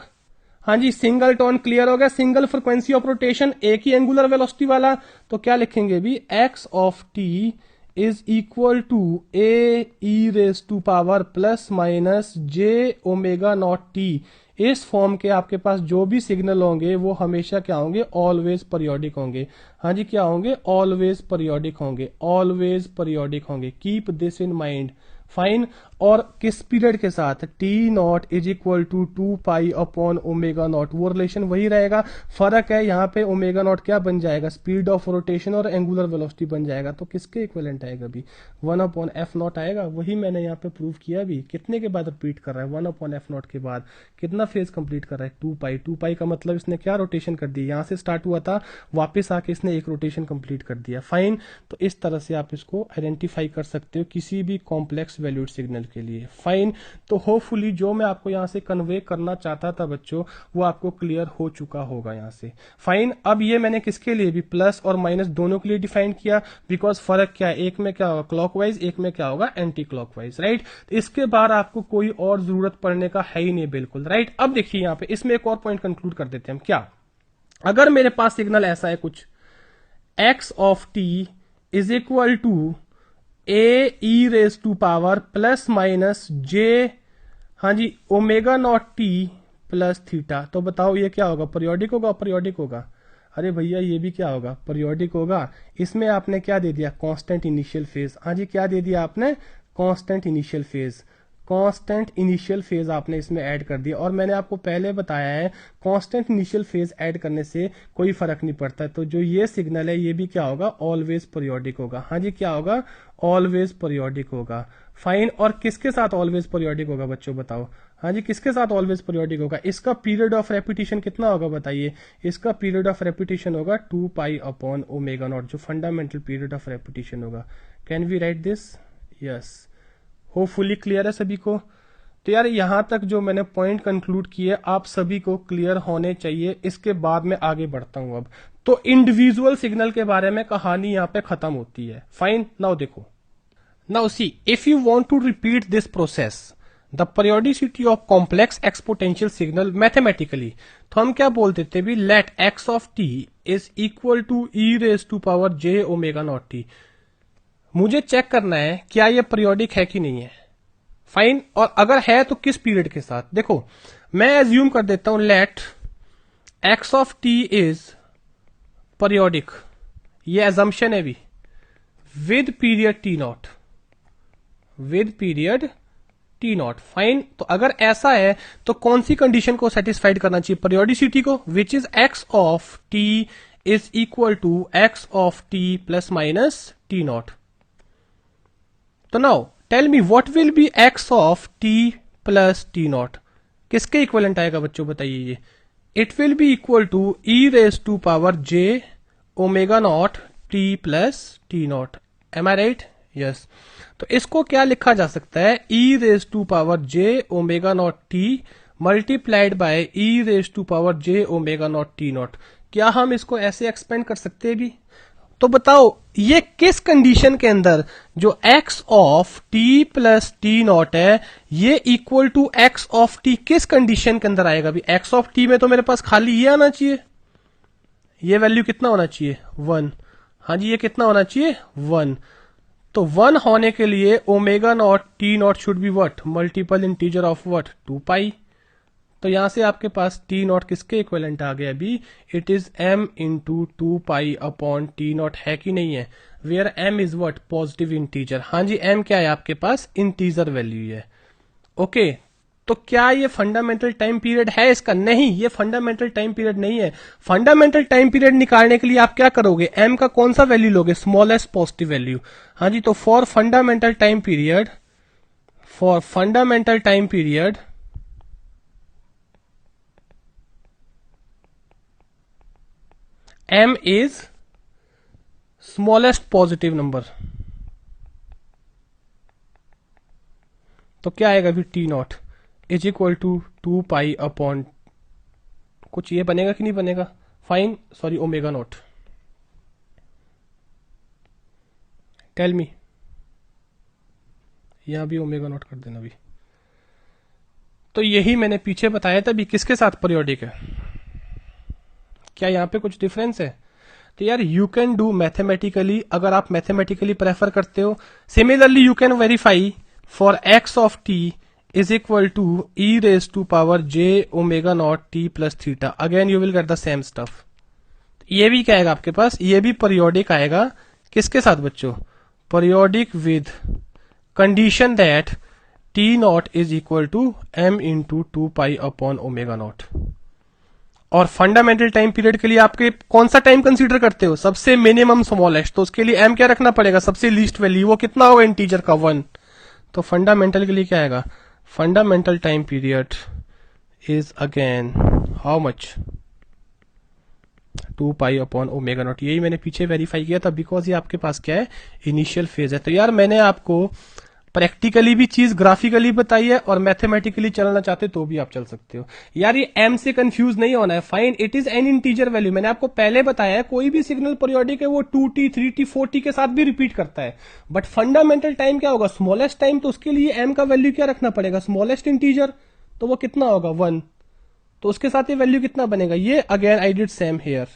हाँ जी, सिंगल टोन क्लियर हो गया, सिंगल फ्रिक्वेंसी ऑफ रोटेशन, एक ही एंगुलर वेलोसिटी वाला। तो क्या लिखेंगे भी? X of t is equal to a e⁻j⁻⁻ इस फॉर्म के आपके पास जो भी सिग्नल होंगे वो हमेशा क्या होंगे? ऑलवेज पीरियोडिक होंगे। हाँ जी, क्या होंगे? ऑलवेज पीरियोडिक होंगे, ऑलवेज पीरियोडिक होंगे। Keep this in mind. Fine. और किस पीरियड के साथ, t naught is equal to 2 pi upon omega naught, वो रिलेशन वही रहेगा। फर्क है यहाँ पे ओमेगा नॉट क्या बन जाएगा, स्पीड ऑफ रोटेशन और एंगुलर वेलोसिटी बन जाएगा। तो किसके इक्विवेलेंट आएगा अभी, 1/f0 आएगा। वही मैंने यहाँ पे प्रूव किया अभी। कितने के बाद रिपीट कर रहा है, 1/f0 के बाद कितना फेज कंप्लीट कर रहा है, 2 पाई। 2 पाई का मतलब इसने क्या रोटेशन कर दी, यहाँ से स्टार्ट हुआ था, वापस आके इसने एक रोटेशन कंप्लीट कर दिया। फाइन। तो इस तरह से आप इसको आइडेंटिफाई कर सकते हो किसी भी कॉम्प्लेक्स वैल्यूड सिग्नल के लिए। फाइन। तो होपफुली जो मैं आपको यहाँ से कन्वे करना चाहता था बच्चों, वो आपको क्लियर हो चुका होगा यहाँ से। फाइन। अब ये मैंने किसके लिए भी, प्लस और माइनस दोनों के लिए डिफाइन किया, बिकॉज फर्क क्या है, एक में क्या होगा क्लॉकवाइज, एक में क्या होगा एंटी क्लॉकवाइज, राइट। तो इसके बाद आपको कोई और जरूरत पड़ने का है ही नहीं, बिल्कुल राइट। अब देखिए यहाँ पे इसमें एक और पॉइंट कंक्लूड कर देते हैं हम। क्या, अगर मेरे पास सिग्नल ऐसा है कुछ, x of t is equal to A e raise to power plus minus j, हाँ जी, omega not T plus theta, तो बताओ ये क्या होगा, पीरियोडिक होगा, पीरियोडिक होगा। अरे भैया ये भी क्या होगा, पीरियोडिक होगा। इसमें आपने क्या दे दिया, कांस्टेंट इनिशियल फेज। हाँ जी, क्या दे दिया आपने, constant initial phase. Constant initial phase आपने इसमें ऐड कर दिया। और मैंने आपको पहले बताया है कांस्टेंट इनिशियल फेज ऐड करने से कोई फर्क नहीं पड़ता। तो जो ये सिग्नल है ये भी क्या होगा, ऑलवेज पीरियोडिक होगा। हाँ जी, क्या होगा, ऑलवेज पीरियोडिक होगा। फाइन। और किसके साथ ऑलवेज पीरियोडिक होगा बच्चों, बताओ। हाँ जी, किसके साथ ऑलवेज पीरियोडिक होगा, इसका पीरियड ऑफ रेपिटेशन कितना होगा बताइए। इसका पीरियड ऑफ रेपिटेशन होगा 2 पाई अपॉन ओमेगा नॉट, जो फंडामेंटल पीरियड ऑफ रेपिटेशन होगा। Can we write this, yes. Hopefully clear है सभी को। तो यार यहां तक जो मैंने पॉइंट कंक्लूड किए आप सभी को क्लियर होने चाहिए। इसके बाद में आगे बढ़ता हूं। अब तो इंडिविजुअल सिग्नल के बारे में कहानी यहां पे खत्म होती है। फाइन। नाउ देखो, now see, if you want to repeat this process, the periodicity of complex exponential signal mathematically, तो हम क्या बोल देते भी, let x of t is equal to e raise to power j omega naught t। मुझे check करना है क्या ये पीरियोडिक है कि नहीं है। फाइन। और अगर है तो किस पीरियड के साथ। देखो मैं एज्यूम कर देता हूं, let x of t is periodic, ये एजम्पशन है भी, with period t naught, with period t naught. Fine. तो अगर ऐसा है तो कौन सी कंडीशन को सेटिस्फाइड करना चाहिए, पीरियोडिसिटी को, which is x of t is equal to x of t plus minus t naught. तो now tell me what will be x of t plus t naught, किसके इक्वलेंट आएगा बच्चों बताइए ये। It will be equal to e raise to power j omega naught t plus t naught. Am I right, yes. तो इसको क्या लिखा जा सकता है, e raise to power j omega naught t multiplied by e raise to power j omega not t naught. क्या हम इसको ऐसे एक्सपेंड कर सकते हैं भी। तो बताओ ये किस कंडीशन के अंदर, जो x of t plus t naught है ये equal to x of t किस कंडीशन के अंदर आएगा भी। x ऑफ t में तो मेरे पास खाली ये आना चाहिए, ये वैल्यू कितना होना चाहिए, 1। हाँ जी, ये कितना होना चाहिए, 1। तो 1 होने के लिए omega not t naught should be what, multiple integer of what, 2 pi. तो यहां से आपके पास टी नॉट किसके इक्विवेलेंट आ गया अभी, it is m into 2 pi upon t naught, है कि नहीं है, where m is what, positive integer. हाँ जी, m क्या है आपके पास, इंटीजर वैल्यू है। ओके। तो क्या ये फंडामेंटल टाइम पीरियड है इसका, नहीं, ये फंडामेंटल टाइम पीरियड नहीं है। फंडामेंटल टाइम पीरियड निकालने के लिए आप क्या करोगे, m का कौन सा वैल्यू लोगे, स्मॉलेस्ट पॉजिटिव वैल्यू। हाँ जी, तो for fundamental time period, for fundamental time period m is smallest positive number। तो क्या आएगा फिर, t naught is equal to 2 pi upon, कुछ ये बनेगा कि नहीं बनेगा, fine, sorry, omega naught. Tell me, यहां भी ओमेगा नॉट कर देना भी। तो यही मैंने पीछे बताया था भी, किसके साथ पीरियोडिक है। क्या यहां पे कुछ डिफरेंस है। तो यार यू कैन डू मैथमेटिकली, अगर आप मैथमेटिकली प्रेफर करते हो। Similarly you can verify for x of t is equal to e raise to power j omega naught t plus theta. Again you will get the same stuff. ये भी क्या आएगा आपके पास, ये भी पीरियोडिक आएगा, किसके साथ बच्चों, periodic with condition that t naught is equal to m into 2π/ω0। और फंडामेंटल टाइम पीरियड के लिए आपके कौन सा टाइम कंसीडर करते हो? सबसे मिनिमम स्मॉलेस्ट, तो उसके लिए एम क्या रखना पड़ेगा? सबसे लीस्ट वैल्यू, वो कितना होगा इंटीजर का? 1। तो फंडामेंटल के लिए क्या आएगा? Fundamental time period is again how much? 2π/ω0। यही मैंने पीछे वेरीफाई किया था, बिकॉज ये आपके पास क्या है? इनिशियल फेज है। तो यार मैंने आपको प्रैक्टिकली भी चीज ग्राफिकली बताई है, और मैथमेटिकली चलना चाहते तो भी आप चल सकते हो। यार ये एम से कंफ्यूज नहीं होना है। Fine, it is an integer value. मैंने आपको पहले बताया है, कोई भी सिग्नल पीरियोडिक है वो 2t 3t 4t के साथ भी रिपीट करता है। बट फंडामेंटल टाइम क्या होगा? Smallest time. तो उसके लिए एम का वैल्यू क्या रखना पड़ेगा? Smallest integer. तो वो कितना होगा? 1। तो उसके साथ ये वैल्यू कितना बनेगा? ये again I did same here.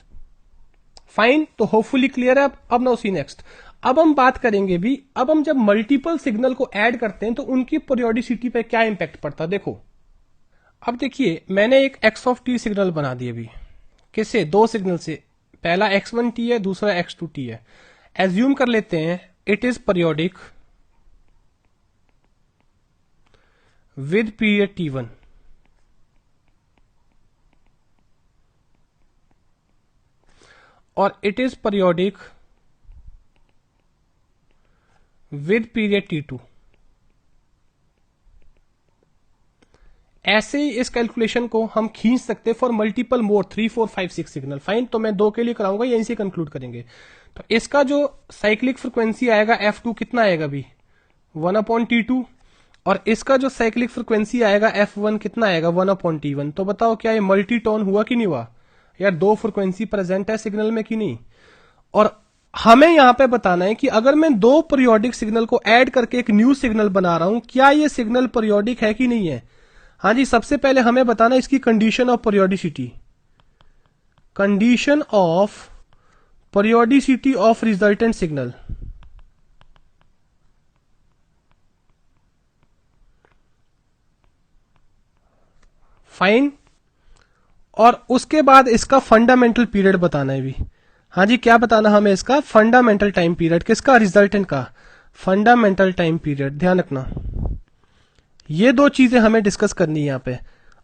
Fine, तो होपफुली क्लियर है। अब नाउ सी नेक्स्ट। अब हम बात करेंगे भी, अब हम जब मल्टीपल सिग्नल को ऐड करते हैं तो उनकी पीरियोडिसिटी पे क्या इंपैक्ट पड़ता है। देखो, अब देखिए मैंने एक एक्स ऑफ टी सिग्नल बना दिया अभी। किससे? 2 सिग्नल से। पहला x1t है, दूसरा x2t है। एज्यूम कर लेते हैं it is periodic with period t1। और it is periodic with period t2। ऐसे ही इस कैलकुलेशन को हम खींच सकते for multiple more 3 4 5 6 signal. Fine, तो मैं 2 के लिए कराऊंगा, यहीं से कंक्लूड करेंगे। तो इसका जो साइक्लिक फ्रिक्वेंसी आएगा f2 कितना आएगा भी? 1/t2। और इसका जो साइक्लिक फ्रिक्वेंसी आएगा f1 कितना आएगा? 1/t1। तो बताओ क्या ये मल्टी टोन हुआ कि नहीं हुआ? यार 2 फ्रिक्वेंसी प्रेजेंट है सिग्नल में कि नहीं? और हमें यहां पे बताना है कि अगर मैं 2 पीरियोडिक सिग्नल को ऐड करके एक न्यू सिग्नल बना रहा हूं, क्या ये सिग्नल पीरियोडिक है कि नहीं है? हाँ जी, सबसे पहले हमें बताना इसकी condition of periodicity. Condition of periodicity of resultant signal. Fine, और उसके बाद इसका फंडामेंटल पीरियड बताना है भी। हाँ जी, क्या बताना हमें? इसका फंडामेंटल टाइम पीरियड। किसका? रिजल्टेंट का फंडामेंटल टाइम पीरियड। ध्यान रखना, ये 2 चीजें हमें डिस्कस करनी है यहाँ पे।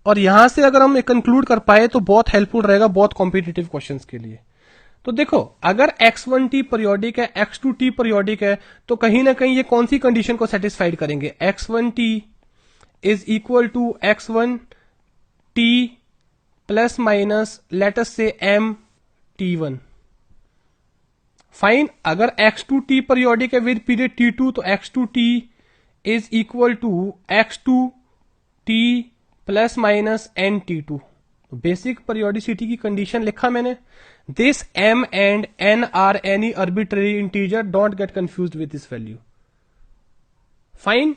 और यहां से अगर हम कंक्लूड कर पाए तो बहुत हेल्पफुल रहेगा बहुत कॉम्पिटिटिव क्वेश्चंस के लिए। तो देखो, अगर x1t पीरियोडिक है, x2t पीरियोडिक है, तो कहीं ना कहीं ये कौन सी कंडीशन को सेटिस्फाइड करेंगे? x1t is equal to x1t plus minus let us say m/t1। Fine, अगर x2t पीरियोडिक है विद पीरियड t2 तो x2t is equal to x2t plus minus n/t2। Basic periodicity की कंडीशन लिखा मैंने। This m and n are any arbitrary integer, don't get confused with this value. Fine,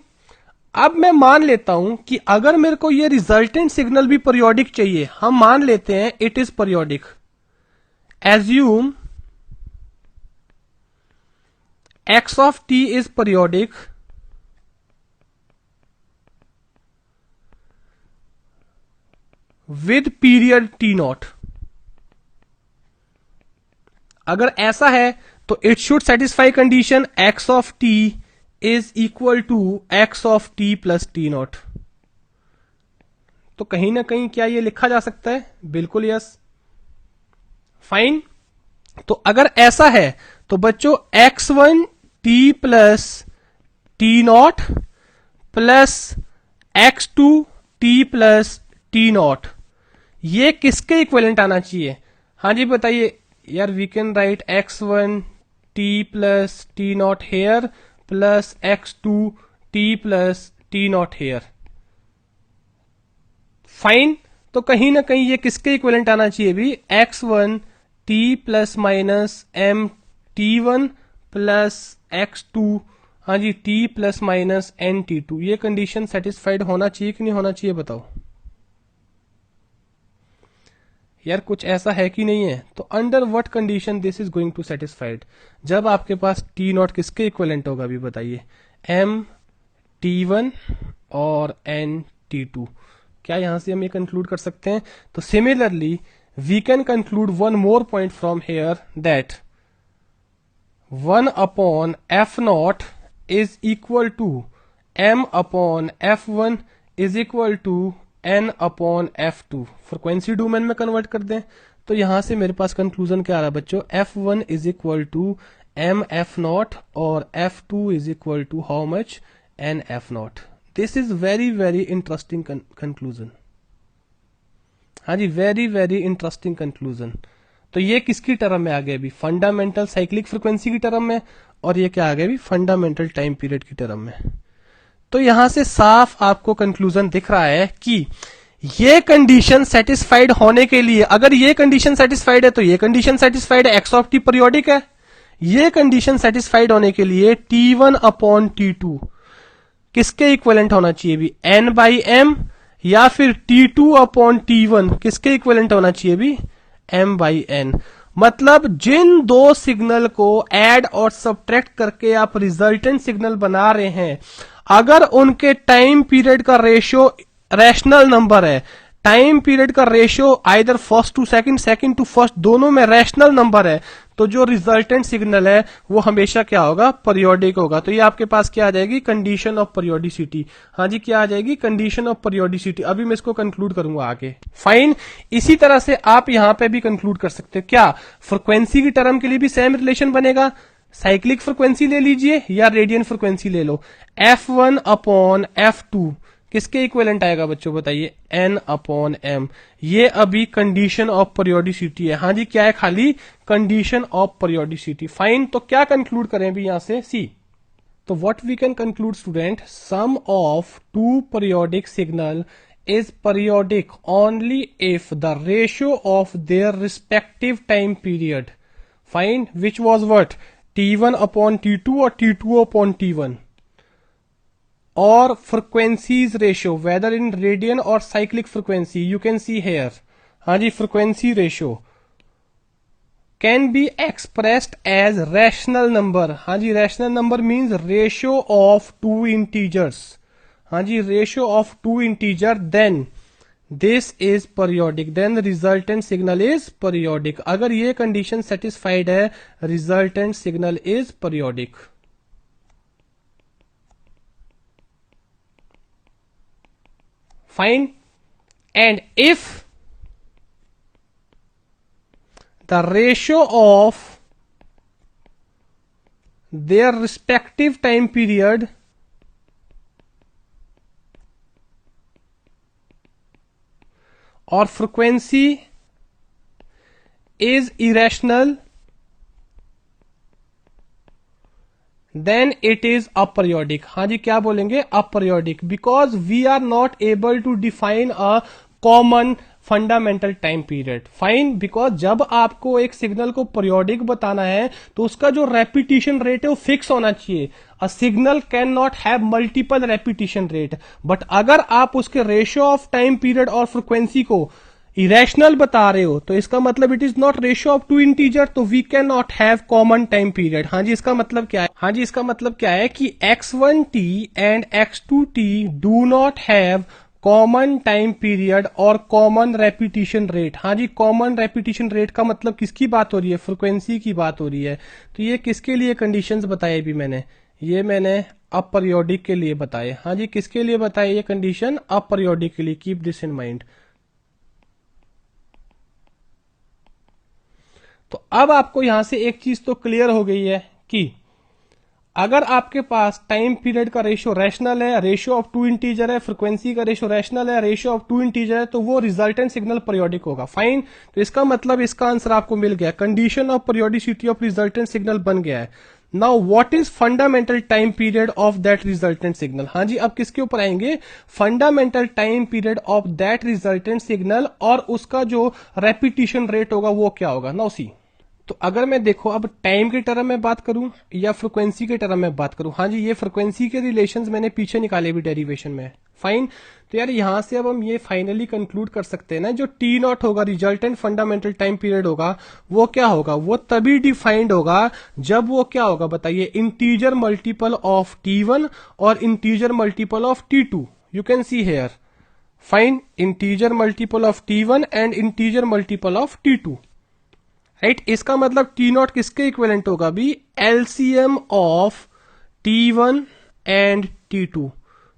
अब मैं मान लेता हूं कि अगर मेरे को ये रिजल्टेंट सिग्नल भी पीरियोडिक चाहिए, हम मान लेते हैं it is periodic. Assume x of t is periodic with period t0। अगर ऐसा है तो it should satisfy condition x of t is equal to x of t plus t0। तो कहीं ना कहीं क्या ये लिखा जा सकता है? बिल्कुल यस। फाइन, तो अगर ऐसा है तो बच्चों x1 t plus t0 plus x2 t plus t0 ये किसके इक्विवेलेंट आना चाहिए? हाँ जी बताइए। यार we can write x1 t plus t0 here plus x2 t plus t0 here. Fine, तो कहीं ना कहीं ये किसके इक्विवेलेंट आना चाहिए भी? x1 t plus minus m/t1 plus x2 हाँ जी t प्लस माइनस n/t2। ये कंडीशन सेटिस्फाइड होना चाहिए कि नहीं होना चाहिए बताओ यार? कुछ ऐसा है कि नहीं है? तो under what condition this is going to satisfied? जब आपके पास t0 किसके इक्विवेलेंट होगा अभी बताइए? m/t1 और n/t2। क्या यहां से हम ये कंक्लूड कर सकते हैं? तो similarly we can conclude one more point from here that 1/f0 is equal to m upon f1 is equal to n upon f2। Frequency domain में कन्वर्ट कर दें तो यहां से मेरे पास कंक्लूजन क्या आ रहा है बच्चों, f1 is equal to m f0 और f2 is equal to how much, n f0। This is very very interesting conclusion. हाँ जी, वेरी वेरी इंटरेस्टिंग कंक्लूजन। तो ये किसकी टर्म में आ गया अभी, फंडामेंटल साइक्लिक फ्रिक्वेंसी की टर्म में, और ये क्या आ गया अभी, फंडामेंटल टाइम पीरियड की टर्म में। तो यहां से साफ आपको कंक्लूजन दिख रहा है कि ये कंडीशन सेटिस्फाइड होने के लिए, अगर ये कंडीशन सेटिस्फाइड है तो ये कंडीशन सेटिस्फाइड है, एक्स ऑफ टी पीरियोडिक है। ये कंडीशन सेटिस्फाइड होने के लिए T1 अपॉन T2 किसके इक्विवेलेंट होना चाहिए भी, n बाई m, या फिर T2 अपॉन T1 किसके इक्विवेलेंट होना चाहिए भी, m बाई n। मतलब जिन दो सिग्नल को ऐड और सब्ट्रैक्ट करके आप रिजल्टेंट सिग्नल बना रहे हैं, अगर उनके टाइम पीरियड का रेशियो रैशनल नंबर है, टाइम पीरियड का ratio either first to second, second to first, दोनों में रैशनल नंबर है, तो जो रिजल्टेंट सिग्नल है वो हमेशा क्या होगा, पीरियोडिक होगा। तो ये आपके पास क्या आ जाएगी, कंडीशन ऑफ पीरियोडिसिटी। हाँ जी, क्या आ जाएगी, कंडीशन ऑफ पीरियोडिसिटी। अभी मैं इसको कंक्लूड करूंगा आगे। फाइन, इसी तरह से आप यहां पे भी कंक्लूड कर सकते हो। क्या फ्रिक्वेंसी की टर्म के लिए भी सेम रिलेशन बनेगा, साइक्लिक फ्रिक्वेंसी ले लीजिए या रेडियन फ्रिक्वेंसी ले लो, f1 अपॉन f2 किसके इक्विवेलेंट आएगा बच्चों बताइए, n अपॉन m। ये अभी कंडीशन ऑफ पीरियोडिसिटी है। हाँ जी, क्या है, खाली कंडीशन ऑफ पीरियोडिसिटी। फाइन, तो क्या कंक्लूड करें भी यहां से, सी। तो what we can conclude student, sum of two periodic signal is periodic only if the ratio of their respective time period, find which was what, T1 upon T2 or T2 upon T1, or frequencies ratio whether in radian or cyclic frequency, you can see here, हाँ जी, frequency ratio can be expressed as rational number। हाँ जी, rational number means ratio of two integers। हाँ जी, ratio of two integer, then this is periodic, then the resultant signal is periodic। अगर ये condition satisfied है, resultant signal is periodic। Fine, and if the ratio of their respective time period or frequency is irrational, then it is aperiodic। हाँ जी, क्या बोलेंगे, aperiodic, because we are not able to define a common fundamental time period. Fine, because जब आपको एक signal को periodic बताना है तो उसका जो रेपिटेशन रेट है वो फिक्स होना चाहिए। A signal can not have multiple repetition rate, but अगर आप उसके रेशियो ऑफ टाइम पीरियड और फ्रिक्वेंसी को इरेशनल बता रहे हो तो इसका मतलब it is not ratio of two integer, तो we can not have common time period. हाँ जी, इसका मतलब क्या है, हाँ जी, इसका मतलब क्या है कि x1t and x2t do not have common time period और कॉमन रेपिटेशन रेट। हाँ जी, कॉमन रेपिटेशन रेट का मतलब किसकी बात हो रही है, फ्रिक्वेंसी की बात हो रही है। तो ये किसके लिए कंडीशंस बताए भी मैंने, ये मैंने अपरियोडिक के लिए बताए। हाँ जी, किसके लिए बताए ये कंडीशन, अपरियोडिक के लिए। Keep this in mind. तो अब आपको यहां से एक चीज तो क्लियर हो गई है कि अगर आपके पास टाइम पीरियड का रेशियो रैशनल है, रेशियो ऑफ टू इंटीजर है, फ्रीक्वेंसी का रेशियो रैशनल है, रेशियो ऑफ टू इंटीजर है, तो वो रिजल्टेंट सिग्नल पीरियोडिक होगा। फाइन, तो इसका मतलब इसका आंसर आपको मिल गया, condition of periodicity of resultant signal बन गया है। Now what is fundamental time period of that resultant signal. हाँ जी, अब किसके ऊपर आएंगे, fundamental time period of that resultant signal, और उसका जो रेपिटेशन रेट होगा वो क्या होगा। नाउ सी, तो अगर मैं देखो अब टाइम के टर्म में बात करूं या फ्रीक्वेंसी के टर्म में बात करूं, हाँ जी, ये फ्रीक्वेंसी के रिलेशंस मैंने पीछे निकाले भी डेरिवेशन में। फाइन, तो यार यहां से अब हम ये फाइनली कंक्लूड कर सकते हैं ना, जो टी नॉट होगा, रिजल्टेंट फंडामेंटल टाइम पीरियड होगा, वो क्या होगा, वो तभी डिफाइंड होगा जब वो क्या होगा बताइए, इंटीजर मल्टीपल ऑफ T1 और integer multiple of T2। You can see here, fine, integer multiple of T1 and integer multiple of T2, right. इसका मतलब T नॉट किसके इक्विवेलेंट होगा भी, LCM of T1 and T2।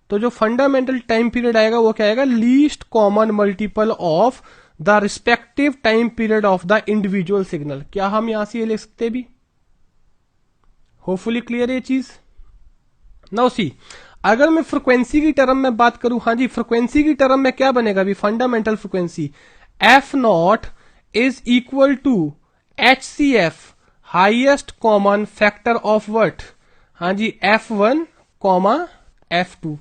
तो जो fundamental time period आएगा वो क्या आएगा, least common multiple of the respective time period of the individual signal. क्या हम यहां से ये लिख सकते भी? होपफुली क्लियर ये चीज। नाउ सी, अगर मैं फ्रिक्वेंसी की टर्म में बात करूं, हाँ जी, फ्रिक्वेंसी की टर्म में क्या बनेगा अभी, fundamental frequency f naught is equal to HCF, highest common factor of what, हाँ जी, F1, F2।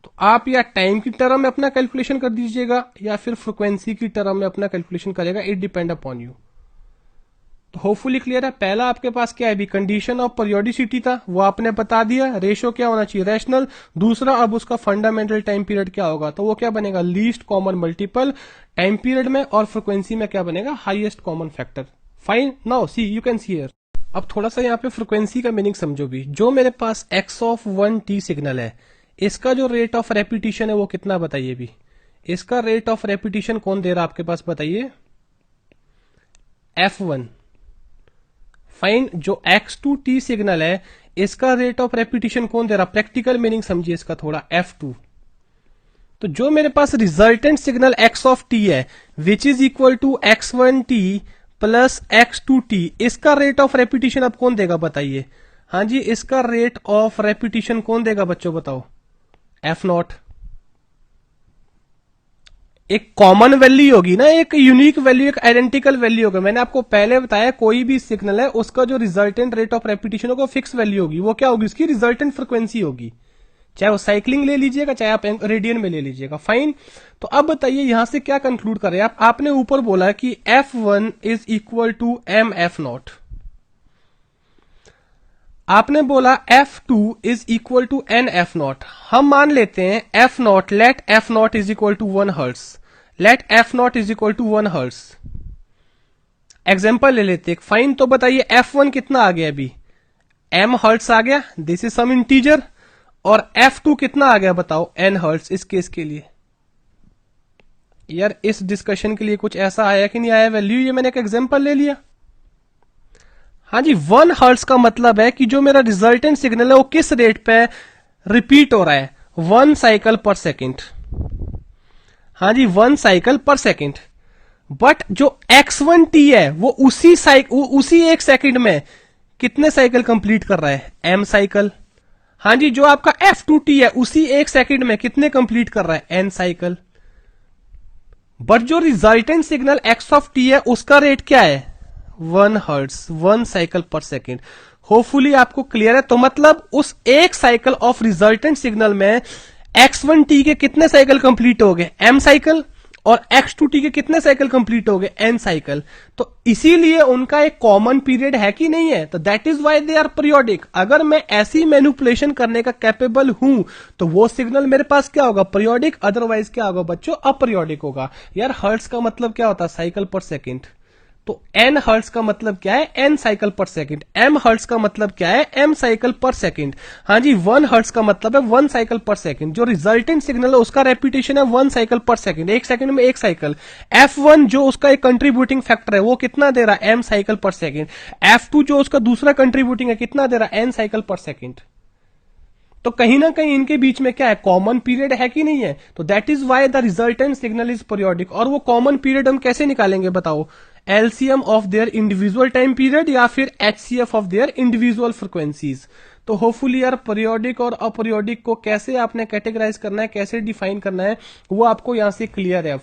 तो आप या टाइम की टर्म में अपना कैलकुलेशन कर दीजिएगा या फिर फ्रिक्वेंसी की टर्म में अपना कैलकुलेशन करेगा, इट डिपेंड अपॉन यू। तो होपफुली क्लियर है। पहला आपके पास क्या है अभी, कंडीशन ऑफ पीरियोडिसिटी था, वो आपने बता दिया, रेशो क्या होना चाहिए, रैशनल। दूसरा अब उसका फंडामेंटल टाइम पीरियड क्या होगा, तो वो क्या बनेगा, least common multiple time period में, और फ्रिक्वेंसी में क्या बनेगा, highest common factor. Fine, now see you can see here. अब थोड़ा सा यहाँ पे फ्रिक्वेंसी का मीनिंग समझो भी। जो मेरे पास x(1t) सिग्नल है, इसका जो रेट ऑफ रेपिटेशन है वो कितना बताइए भी। इसका रेट ऑफ रेपिटेशन कौन दे रहा है आपके पास, बताइए, F1। फाइन, जो x2t सिग्नल है इसका रेट ऑफ रेपिटेशन कौन दे रहा, प्रैक्टिकल मीनिंग समझिए इसका थोड़ा, F2। तो जो मेरे पास resultant signal x of t है which is equal to x1t plus x2t, इसका रेट ऑफ रेपिटेशन अब कौन देगा बताइए। हाँ जी, इसका रेट ऑफ रेपिटेशन कौन देगा बच्चों, बताओ, F0। एक कॉमन वैल्यू होगी ना, एक यूनिक वैल्यू, एक आइडेंटिकल वैल्यू होगा। मैंने आपको पहले बताया कोई भी सिग्नल है उसका जो रिजल्टेंट रेट ऑफ रेपिटेशन होगा फिक्स वैल्यू होगी, वो क्या होगी, उसकी रिजल्टेंट फ्रिक्वेंसी होगी, चाहे वो साइक्लिंग ले लीजिएगा चाहे आप रेडियन में ले लीजिएगा। फाइन, तो अब बताइए यहां से क्या कंक्लूड करें आप। आपने ऊपर बोला कि F1 is equal to MF0, आपने बोला F2 is equal to NF0। हम मान लेते हैं F0, let F0 is equal to 1 hertz, let F0 is equal to 1 hertz. Example ले लेते हैं। फाइन, तो बताइए F1 कितना आ गया अभी, M हर्ट्स आ गया, दिस इज सम इंटीजर, और F2 कितना आ गया बताओ, N हर्ट्स इस केस के लिए। यार इस डिस्कशन के लिए कुछ ऐसा आया कि नहीं आया वैल्यू, ये मैंने एक एग्जाम्पल ले लिया। हाँ जी, 1 हर्ट्स का मतलब है कि जो मेरा रिजल्टेंट सिग्नल है वो किस रेट पे रिपीट हो रहा है, 1 साइकिल पर सेकेंड। हाँ जी, 1 साइकिल पर सेकेंड। बट जो x1t है वो उसी एक सेकंड में कितने साइकिल कंप्लीट कर रहा है, m साइकिल। हाँ जी, जो आपका F2t है उसी एक सेकंड में कितने कंप्लीट कर रहा है, n साइकिल। बट जो resultant signal x of t है उसका रेट क्या है, 1 हर्ट्स, 1 साइकिल पर सेकेंड। होपफुली आपको क्लियर है। तो मतलब उस एक साइकिल ऑफ रिजल्टेंट सिग्नल में x1t के कितने साइकिल कंप्लीट हो गए, m साइकिल, और x2t के कितने साइकिल कंप्लीट हो गए, n साइकिल। तो इसीलिए उनका एक कॉमन पीरियड है कि नहीं है, तो that is why they are periodic. अगर मैं ऐसी मैनिपुलेशन करने का कैपेबल हूं तो वो सिग्नल मेरे पास क्या होगा, पीरियोडिक, अदरवाइज क्या होगा बच्चों, अपीरियोडिक होगा। यार हर्ट्स का मतलब क्या होता है, साइकिल पर सेकेंड। तो n हर्ट्स का मतलब क्या है, n साइकिल पर सेकंड। m हर्ट्स का मतलब क्या है, m साइकिल पर सेकंड। हाँ जी, 1 हर्ट्स का मतलब है 1 साइकिल पर सेकंड। जो रिजल्टेंट सिग्नल है उसका रेपिटेशन है 1 साइकिल पर सेकंड, एक सेकंड में एक साइकिल। F1 जो उसका एक कंट्रीब्यूटिंग फैक्टर है वो कितना दे रहा है, m साइकिल पर सेकंड। F2 जो उसका दूसरा कंट्रीब्यूटिंग है कितना दे रहा है, n साइकिल पर सेकंड। तो कहीं ना कहीं इनके बीच में क्या है, कॉमन पीरियड है कि नहीं है। तो that is why the resultant signal is periodic. और वो कॉमन पीरियड हम कैसे निकालेंगे बताओ, LCM of their individual time period या फिर HCF of their individual frequencies. तो होपफुली यार पीरियोडिक और अपीरियोडिक को कैसे आपने कैटेगराइज करना है, कैसे डिफाइन करना है, वो आपको यहां से क्लियर है।